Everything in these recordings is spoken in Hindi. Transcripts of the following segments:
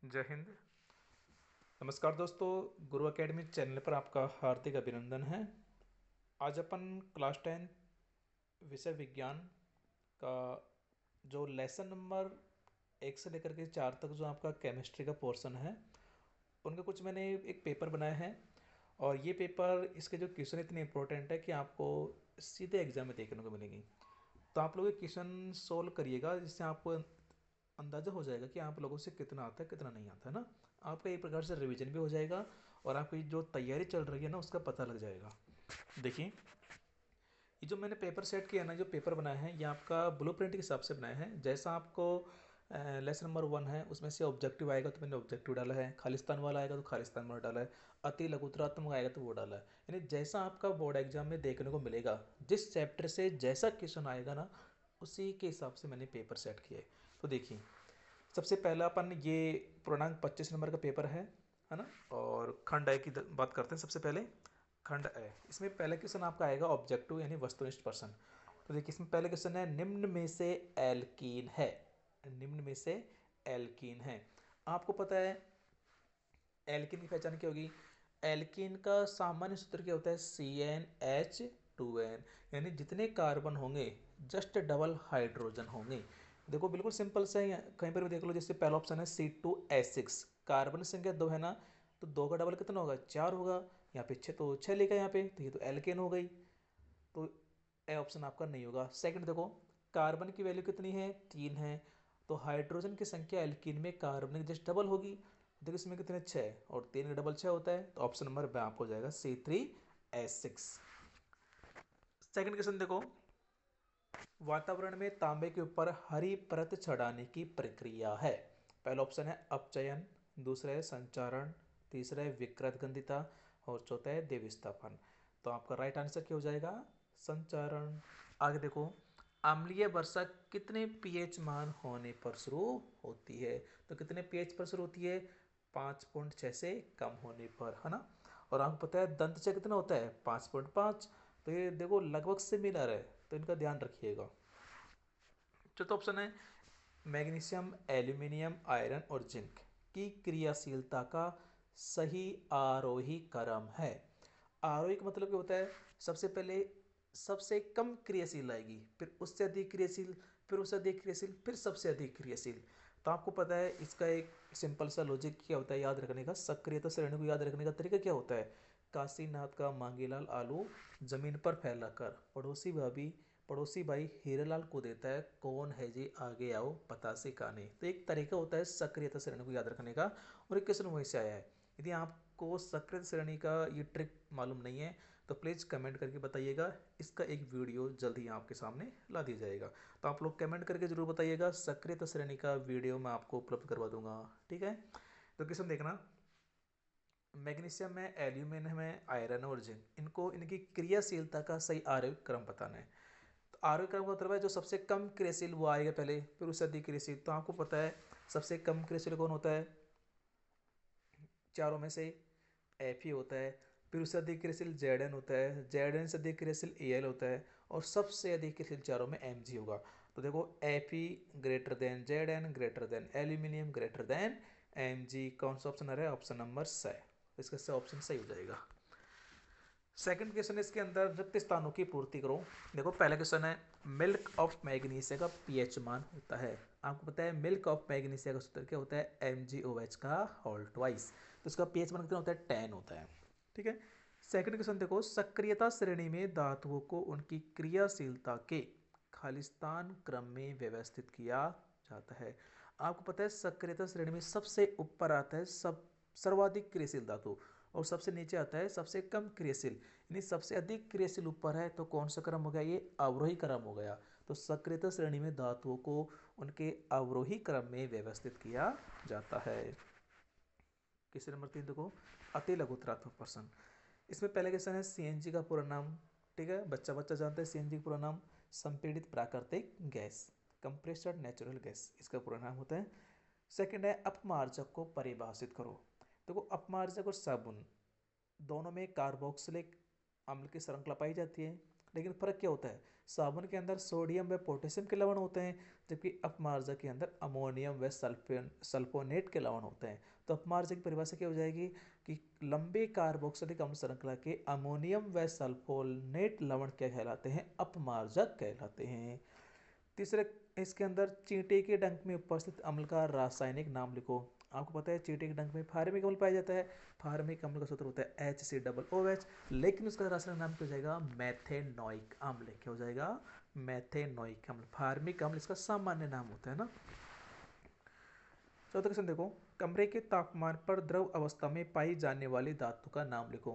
जय हिंद। नमस्कार दोस्तों, गुरु एकेडमी चैनल पर आपका हार्दिक अभिनंदन है। आज अपन क्लास 10 विषय विज्ञान का जो लेसन नंबर 1 से लेकर के 4 तक जो आपका केमिस्ट्री का पोर्शन है, उनका कुछ मैंने एक पेपर बनाया है। और ये पेपर, इसके जो क्वेश्चन इतने इंपॉर्टेंट है कि आपको सीधे एग्जाम में देखने को मिलेंगी। तो आप लोग ये क्वेश्चन सोल्व करिएगा, जिससे आपको अंदाज़ा हो जाएगा कि आप लोगों से कितना आता है कितना नहीं आता है ना। आपका एक प्रकार से रिवीजन भी हो जाएगा और आपकी जो तैयारी चल रही है ना, उसका पता लग जाएगा। देखिए, ये जो मैंने पेपर सेट किया ना, जो पेपर बनाया है, ये आपका ब्लूप्रिंट के हिसाब से बनाया है। जैसा आपको लेसन नंबर 1 है, उसमें से ऑब्जेक्टिव आएगा तो मैंने ऑब्जेक्टिव डाला है, खालिस्तान वाला आएगा तो खालिस्तान वाला डाला है, अति लघुतरात्मक आएगा तो वो डाला है। यानी जैसा आपका बोर्ड एग्जाम में देखने को मिलेगा, जिस चैप्टर से जैसा क्वेश्चन आएगा ना, उसी के हिसाब से मैंने पेपर सेट किया है। तो देखिए, सबसे पहला अपन ये पूर्णांक 25 नंबर का पेपर है ना। और खंड ए की बात करते हैं। सबसे पहले खंड ए, इसमें पहला क्वेश्चन आपका आएगा ऑब्जेक्टिव यानी वस्तुनिष्ठ प्रश्न। तो देखिए, इसमें पहला क्वेश्चन है, निम्न में से एल्कीन है। निम्न में से एल्कीन है। आपको पता है एल्कीन की पहचान क्या होगी? एल्कीन का सामान्य सूत्र क्या होता है? CnH2n। यानी जितने कार्बन होंगे जस्ट डबल हाइड्रोजन होंगे। देखो बिल्कुल सिंपल सा है, कहीं पर भी देख लो। जैसे पहला ऑप्शन है C2H6, कार्बन संख्या 2 है ना, तो 2 का डबल कितना होगा? 4 होगा। यहाँ पे 6, तो 6 लिखा है यहाँ पे, तो ये तो एल्केन हो गई। तो ए ऑप्शन आपका नहीं होगा। सेकंड देखो, कार्बन की वैल्यू कितनी है? 3 है। तो हाइड्रोजन की संख्या एल्कीन में कार्बन की जस्ट डबल होगी। देखो इसमें कितने? 6, और 3 का डबल 6 होता है। तो ऑप्शन नंबर बी आपको हो जाएगा C3H6। सेकंड क्वेश्चन देखो, वातावरण में तांबे के ऊपर हरी परत चढ़ाने की प्रक्रिया है। पहला ऑप्शन है अपचयन, दूसरा है संचारण, तीसरा है विकृत गंधिता, और चौथा है देविस्थापन। तो आपका राइट आंसर क्या हो जाएगा? संचारण। आगे देखो, अम्लीय वर्षा कितने पीएच मान होने पर शुरू होती है? तो कितने पीएच पर शुरू होती है? 5.6 से कम होने पर, है ना। और आपको पता है दंत से कितना होता है? 5.5। तो ये देखो लगभग सिमिलर है, तो इनका ध्यान रखिएगा। चौथा ऑप्शन है, मैग्नीशियम, एल्यूमिनियम, आयरन और जिंक की क्रियाशीलता का सही आरोही क्रम है। आरोही का मतलब क्या होता है? सबसे पहले सबसे कम क्रियाशील आएगी, फिर उससे अधिक क्रियाशील, फिर उससे अधिक क्रियाशील, फिर सबसे अधिक क्रियाशील। तो आपको पता है इसका एक सिंपल सा लॉजिक क्या होता है याद रखने का, सक्रियता श्रेणी को याद रखने का तरीका क्या होता है? काशीनाथ का मांगीलाल आलू जमीन पर फैलाकर पड़ोसी भाई हीरेलाल को देता है, कौन है जी आगे आओ पता से काने। तो एक तरीका होता है सक्रियता श्रेणी को याद रखने का, और एक क्वेश्चन वहीं से आया है। यदि आपको सक्रिय श्रेणी का ये ट्रिक मालूम नहीं है तो प्लीज़ कमेंट करके बताइएगा। इसका एक वीडियो जल्द ही आपके सामने ला दिया जाएगा। तो आप लोग कमेंट करके जरूर बताइएगा, सक्रिय श्रेणी का वीडियो मैं आपको उपलब्ध करवा दूंगा। ठीक है, तो क्वेश्चन देखना, मैग्नीशियम में, एल्यूमिनियम में, आयरन और जिंक, इनको इनकी क्रियाशीलता का सही आरोही क्रम बताना है। तो आरोही क्रम का मतलब है जो सबसे कम क्रियाशील वो आएगा पहले, फिर उससे अधिक क्रियाशील। तो आपको पता है सबसे कम क्रियाशील कौन होता है? चारों में से एफ ही होता है। फिर उससे अधिक क्रियाशील जेड होता है, जेड से अधिक क्रियाशील एल होता है, और सबसे अधिक क्रियाशील चारों में एम होगा। तो देखो, F E greater than Z N greater than aluminium greater than M. कौन सा ऑप्शन आ रहा है? Option number C. इसका से ऑप्शन सही हो जाएगा। सेकंड क्वेश्चन है, इसके अंदर रिक्त स्थानों की पूर्ति करो। देखो पहला क्वेश्चन है, मिल्क ऑफ मैग्नीशिया का पीएच मान होता है। आपको पता है मिल्क ऑफ मैग्नीशिया का सूत्र क्या होता है? MgOH का होल ट्वाइस। तो इसका पीएच मान कितना होता है? 10 होता है। ठीक है। सेकंड क्वेश्चन देखो, सक्रियता श्रेणी में धातुओं को उनकी क्रियाशीलता के खालिस्तान क्रम में व्यवस्थित किया जाता है। आपको पता है सक्रियता श्रेणी में सबसे ऊपर आता है सर्वाधिक क्रियाशील धातु, और सबसे नीचे आता है सबसे कम क्रियाशील। यानी सबसे अधिक क्रियाशील ऊपर है, तो कौन सा क्रम हो गया? ये अवरोही क्रम हो गया। तो सक्रियता श्रेणी में धातुओं को उनके अवरोही क्रम में व्यवस्थित किया जाता है। क्वेश्चन नंबर 3 देखो, अति लघुतरात्मक प्रश्न। इसमें पहले क्वेश्चन है CNG का पूरा नाम। ठीक है, बच्चा बच्चा जानता है CNG का पूरा नाम, संपीड़ित प्राकृतिक गैस, कंप्रेस्ड नेचुरल गैस, इसका पूरा नाम होता है। सेकंड है, अपमार्जक को परिभाषित करो। देखो अपमार्जक और साबुन दोनों में कार्बोक्सिलिक अम्ल की श्रृंखला पाई जाती है। लेकिन फर्क क्या होता है, साबुन के अंदर सोडियम व पोटेशियम के लवण होते हैं, जबकि अपमार्जक के अंदर अमोनियम व सल्फोनेट के लवण होते हैं। तो अपमार्जक की परिभाषा क्या हो जाएगी कि लंबे कार्बोक्सिलिक अम्ल श्रृंखला के अमोनियम व सल्फोनेट लवण क्या कहलाते हैं, अपमार्जक कहलाते हैं। तीसरे, इसके अंदर चींटी के डंक में उपस्थित अम्ल का रासायनिक नाम लिखो। आपको पता है चींटी के डंक में फार्मिक अम्ल पाया जाता है, फार्मिक अम्ल का सूत्र होता है HCOOH, लेकिन उसका रासायनिक नाम क्या हो जाएगा, मैथेनोइक अम्ल। क्या हो जाएगा, मैथेनोइक अम्ल। फार्मिक अम्ल इसका सामान्य नाम होता है ना। चौथा क्वेश्चन देखो, कमरे के तापमान पर द्रव अवस्था में पाई जाने वाली धातु का नाम लिखो।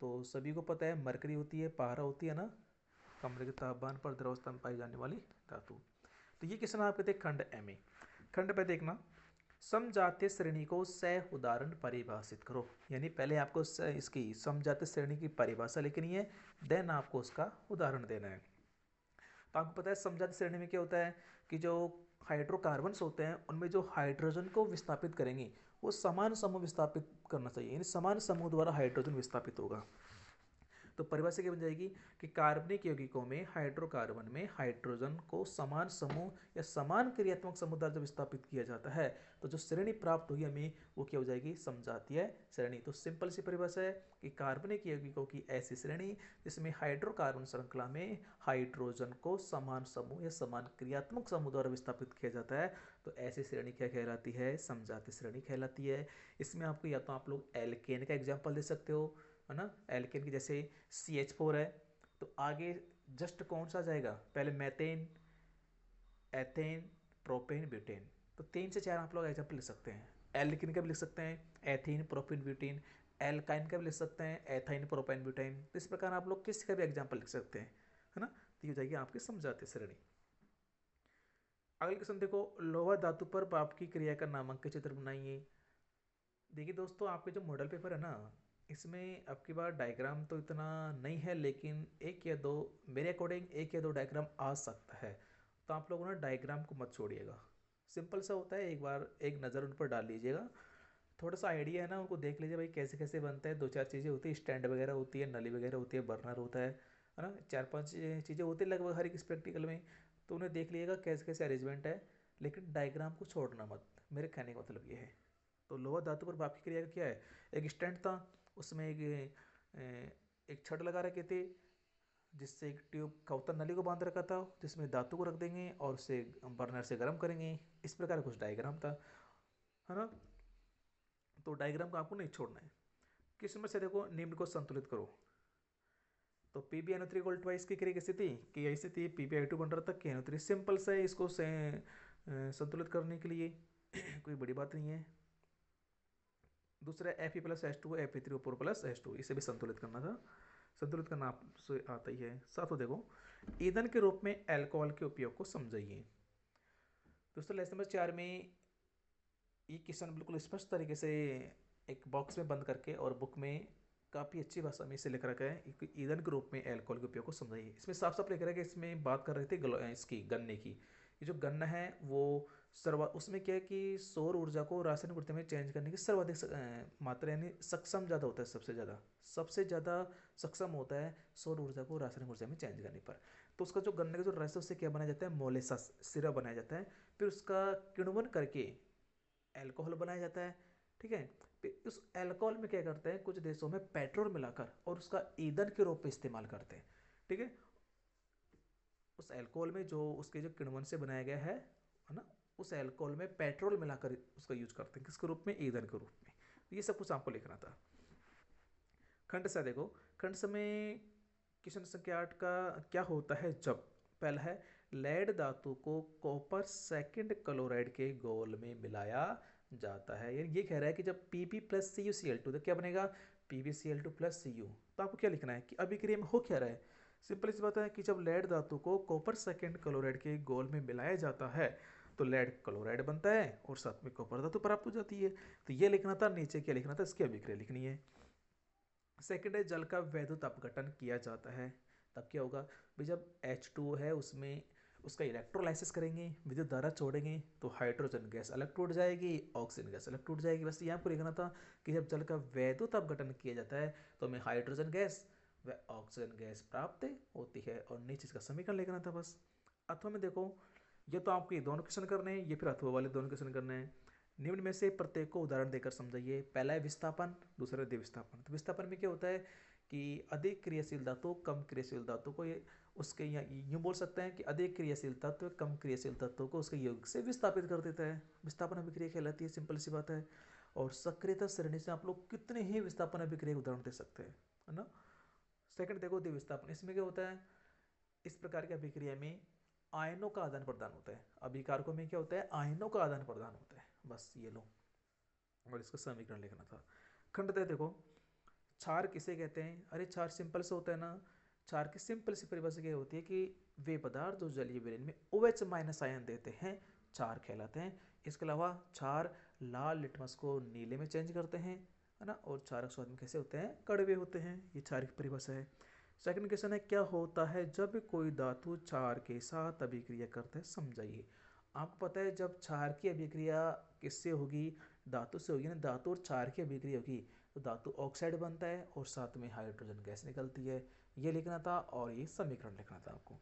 तो सभी को पता है मरकरी होती है, पारा होती है ना, कमरे के तापमान पर द्रव अवस्था में पाई जाने वाली धातु। तो ये क्वेश्चन आप कहते हैं खंड एम ए। खंड पे देखना, समजातीय श्रेणी को सह उदाहरण परिभाषित करो। यानी पहले आपको इसकी समजातीय श्रेणी की परिभाषा लिखनी है, देन आपको उसका उदाहरण देना है। तो आपको पता है समजातीय श्रेणी में क्या होता है कि जो हाइड्रोकार्बन्स होते हैं उनमें जो हाइड्रोजन को विस्थापित करेंगे वो समान समूह विस्थापित करना चाहिए, यानी समान समूह द्वारा हाइड्रोजन विस्थापित होगा। तो परिभाषा क्या बन जाएगी कि कार्बनिक यौगिकों में हाइड्रोकार्बन में हाइड्रोजन को समान समूह या समान क्रियात्मक समूह द्वारा जब विस्थापित किया जाता है तो जो श्रेणी प्राप्त होगी हमें वो क्या हो जाएगी, समजातीय श्रेणी। तो सिंपल सी परिभाषा है कि कार्बनिक यौगिकों की ऐसी श्रेणी जिसमें हाइड्रोकार्बन श्रृंखला में हाइड्रोजन को समान समूह या समान क्रियात्मक समूह द्वारा विस्थापित किया जाता है, तो ऐसी श्रेणी क्या कहलाती है, समजातीय श्रेणी कहलाती है। इसमें आपको या तो आप लोग एल्केन का एग्जाम्पल दे सकते हो, है ना, एल्केन की जैसे CH4 है, तो आगे जस्ट कौन सा जाएगा, पहले मैथेन, एथेन, प्रोपेन, ब्यूटेन। तो 3 से 4 आप लोग एग्जाम्पल लिख सकते हैं। एल्किन का भी लिख सकते हैं, एथीन, प्रोपेन, ब्यूटेन। एल्काइन का भी लिख सकते हैं, एथाइन, प्रोपेन, ब्यूटेन। तो इस प्रकार आप लोग किसी का भी एग्जाम्पल लिख सकते हैं, है ना। तो ये हो जाएगी आपकी समजातीय श्रेणी। अगले क्वेश्चन देखो, लोहा धातु पर बाप की क्रिया का नामांकित चित्र बनाइए। देखिए दोस्तों, आपके जो मॉडल पेपर है ना, इसमें अब की बार डायग्राम तो इतना नहीं है, लेकिन एक या दो, मेरे अकॉर्डिंग एक या दो डायग्राम आ सकता है। तो आप लोगों ना डायग्राम को मत छोड़िएगा, सिंपल सा होता है, एक बार एक नज़र उन पर डाल लीजिएगा, थोड़ा सा आइडिया है ना उनको देख लीजिए भाई कैसे कैसे बनता है। 2-4 चीज़ें होती है, स्टैंड वगैरह होती है, नली वगैरह होती है, बर्नर होता है ना, 4-5 चीज़ें होती है लगभग हर एक प्रैक्टिकल में। तो उन्हें देख लीजिएगा कैसे कैसे अरेंजमेंट है, लेकिन डायग्राम को छोड़ना मत, मेरे कहने का मतलब ये है। तो लोहा धातु पर बाप की क्रिया क्या है, एक स्टैंड था, उसमें एक छड़ लगा रखे थे, जिससे एक ट्यूब का उत्तर नली को बांध रखा था, जिसमें धातु को रख देंगे और उसे बर्नर से गर्म करेंगे। इस प्रकार कुछ डायग्राम था, है ना। तो डायग्राम को आपको नहीं छोड़ना है। किस में से देखो, निम्न को संतुलित करो। तो PbNO3 इक्वल टू इसकी क्रिया कैसी थी कि ऐसी थी, PbI2 बन रहा था KNO3। सिंपल से इसको संतुलित करने के लिए कोई बड़ी बात नहीं है। दूसरा Fe plus H2 Fe3O4 plus H2, इसे भी संतुलित करना था, संतुलित करना आपसे आता ही है। साथों देखो, ईंधन के रूप में अल्कोहल के उपयोग को समझाइए। दोस्तों लेसन नंबर 4 में ये क्वेश्चन बिल्कुल स्पष्ट तरीके से एक बॉक्स में बंद करके और बुक में काफ़ी अच्छी भाषा में इसे लिख रखा है कि ईंधन के रूप में अल्कोहल के उपयोग को समझाइए। इसमें साफ साफ लिख रहा है कि इसमें बात कर रहे थे इसकी गन्ने की। ये जो गन्ना है वो उसमें क्या है कि सौर ऊर्जा को रासायनिक ऊर्जा में चेंज करने की सर्वाधिक मात्रा, यानी सक्षम ज़्यादा होता है, सबसे ज़्यादा सक्षम होता है सौर ऊर्जा को रासायनिक ऊर्जा में चेंज करने पर। तो उसका जो गन्ने का जो रस है उससे क्या बनाया जाता है, मोलेसस सिरप बनाया जाता है, फिर उसका किण्वन करके अल्कोहल बनाया जाता है। ठीक है, फिर उस अल्कोहल में क्या करते हैं, कुछ देशों में पेट्रोल मिलाकर और उसका ईंधन के रूप में इस्तेमाल करते हैं। ठीक है, उस अल्कोहल में जो उसके जो किण्वन से बनाया गया है ना, उस अल्कोहल में पेट्रोल मिलाकर उसका यूज करते हैं, किसके रूप में, ईंधन के रूप में। तो ये सब कुछ आपको लिखना था। खंड से देखो, खंड से में क्वेश्चन संख्या 8 का क्या होता है जब, पहला है लेड धातु को कॉपर सेकंड क्लोराइड के घोल में मिलाया जाता है। यानी ये कह रहा है कि जब Pb प्लस CuCl2 तो क्या बनेगा, PbCl2 प्लस Cu। तो आपको क्या लिखना है कि अभिक्रिया में हो क्या रहा है, सिंपल इस बात है कि जब लेड धातु को कॉपर सेकंड क्लोराइड के घोल में मिलाया जाता है तो लेड क्लोराइड बनता है और साथ में कॉपर धातु प्राप्त हो जाती है। तो ये लिखना था, नीचे क्या लिखना था, इसकी अभिक्रिया लिखनी है। सेकेंड है जल का वैद्युत अपघटन किया जाता है, तब क्या होगा भाई, जब H2 है उसमें उसका इलेक्ट्रोलाइसिस करेंगे, विद्युत धारा छोड़ेंगे तो हाइड्रोजन गैस अलग टूट जाएगी, ऑक्सीजन गैस अलग टूट जाएगी। बस ये आपको लिखना था कि जब जल का वैद्युत अपघटन किया जाता है तो हमें हाइड्रोजन गैस वह ऑक्सीजन गैस प्राप्त होती है। और नीचे इसका समीकरण लिखना था बस। अथवा में देखो, ये तो आपको ये दोनों क्वेश्चन करने हैं, ये फिर अथवा वाले दोनों क्वेश्चन करने हैं। निम्न में से प्रत्येक को उदाहरण देकर समझाइए। पहला है विस्थापन, दूसरा है विस्थापन। तो विस्थापन में क्या होता है कि अधिक क्रियाशील धातु कम क्रियाशील धातु को ये उसके यूँ बोल सकते हैं कि अधिक क्रियाशील तत्व कम क्रियाशील तत्व को उसके योग से विस्थापित कर देता है। विस्थापन अभिक्रिया कहलाती है, सिंपल सी बात है। और सक्रियता श्रेणी से आप लोग कितने ही विस्थापन अभिक्रिया उदाहरण दे सकते हैं, है ना। सेकंड देखो विस्थापन, इसमें क्या होता है, इस प्रकार की अभिक्रिया में आयनों का आदान प्रदान होता है। अभिकारकों में क्या होता है, आयनों का आदान प्रदान होता है। बस ये लो, और इसका समीकरण लिखना था। खंडतः देखो, क्षार किसे कहते हैं, अरे क्षार सिंपल से होता है ना। क्षार की सिंपल सी परिभाषा क्या होती है कि वे पदार्थ जो जलीय विलयन में OH माइनस आयन देते हैं क्षार कहलाते हैं। इसके अलावा क्षार लाल लिटमस को नीले में चेंज करते हैं, है ना। और क्षारक स्वाद में कैसे होते हैं, कड़वे होते हैं। ये क्षार की परिभाषा है। सेकंड क्वेश्चन है, क्या होता है जब कोई धातु क्षार के साथ अभिक्रिया करता है, समझाइए। आपको पता है जब क्षार की अभिक्रिया किससे होगी, धातु से होगी ना। धातु और क्षार की अभिक्रिया होगी तो धातु ऑक्साइड बनता है और साथ में हाइड्रोजन गैस निकलती है। ये लिखना था और ये समीकरण लिखना था आपको।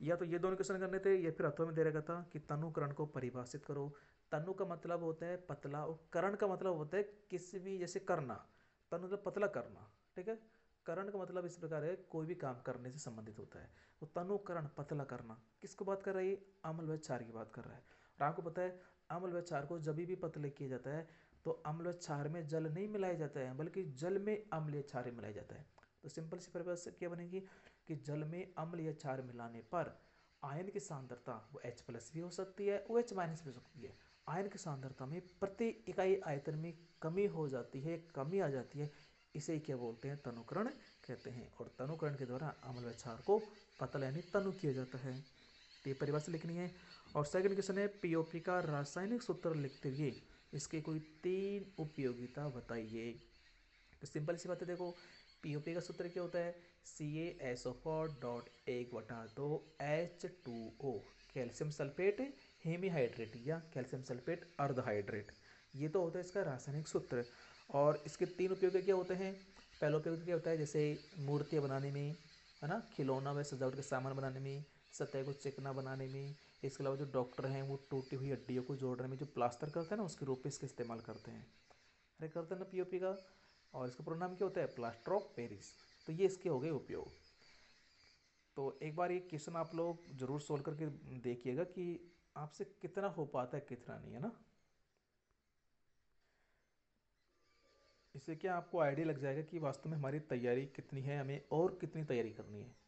या तो ये दोनों क्वेश्चन करने थे, या फिर अथवा में दे रखा था कि तनुकरण को परिभाषित करो। तनु का मतलब होता है पतला, और करण का मतलब होता है किसी भी, जैसे करना, तनु मतलब पतला करना, ठीक है। करण का मतलब इस प्रकार है, कोई भी काम करने से संबंधित होता है। तो तनुकरण पतला करना किसको बात कर रहा है, अम्ल व क्षार की बात कर रहा है। और आपको पता है अम्ल व क्षार को जब भी पतले किया जाता है तो अम्ल व क्षार में जल नहीं मिलाया जाता है, बल्कि जल में अम्ल या क्षार मिलाया जाता है। तो सिंपल सी परिभाषा क्या बनेगी कि जल में अम्ल या क्षार मिलाने पर आयन की सांद्रता वो H+ भी हो सकती है, OH- भी हो सकती है। आयन की सांद्रता में प्रति इकाई आयतन में कमी हो जाती है, कमी आ जाती है। इसे क्या बोलते हैं, तनुकरण कहते हैं। और तनुकरण के द्वारा अम्ल व क्षार को पतला यानी तनु किया जाता है। तो ये परिभाषा लिखनी है। और सेकंड क्वेश्चन है, POP का रासायनिक सूत्र लिखते हुए इसके कोई 3 उपयोगिता बताइए। तो सिंपल सी बात है, देखो POP का सूत्र क्या होता है, CaSO4.1/2H2O, कैल्शियम सल्फेट हेमीहाइड्रेट या कैल्शियम सल्फेट अर्धहाइड्रेट। ये तो होता है इसका रासायनिक सूत्र। और इसके 3 उपयोग क्या होते हैं। पहला उपयोग क्या होता है, जैसे मूर्तियाँ बनाने में, है ना, खिलौना व सजावट के सामान बनाने में, सतह को चिकना बनाने में। इसके अलावा जो डॉक्टर हैं वो टूटी हुई हड्डियों को जोड़ने में जो प्लास्टर करते हैं ना, उसके रूप में इसका इस्तेमाल करते हैं। अरे करते हैं ना POP का। और इसका पूरा नाम क्या होता है, प्लास्टर ऑफ पेरिस। तो ये इसके हो गए उपयोग। तो एक बार ये क्वेश्चन आप लोग जरूर सोल्व करके देखिएगा कि आपसे कितना हो पाता है कितना नहीं, है ना। इससे क्या आपको आइडिया लग जाएगा कि वास्तव में हमारी तैयारी कितनी है, हमें और कितनी तैयारी करनी है।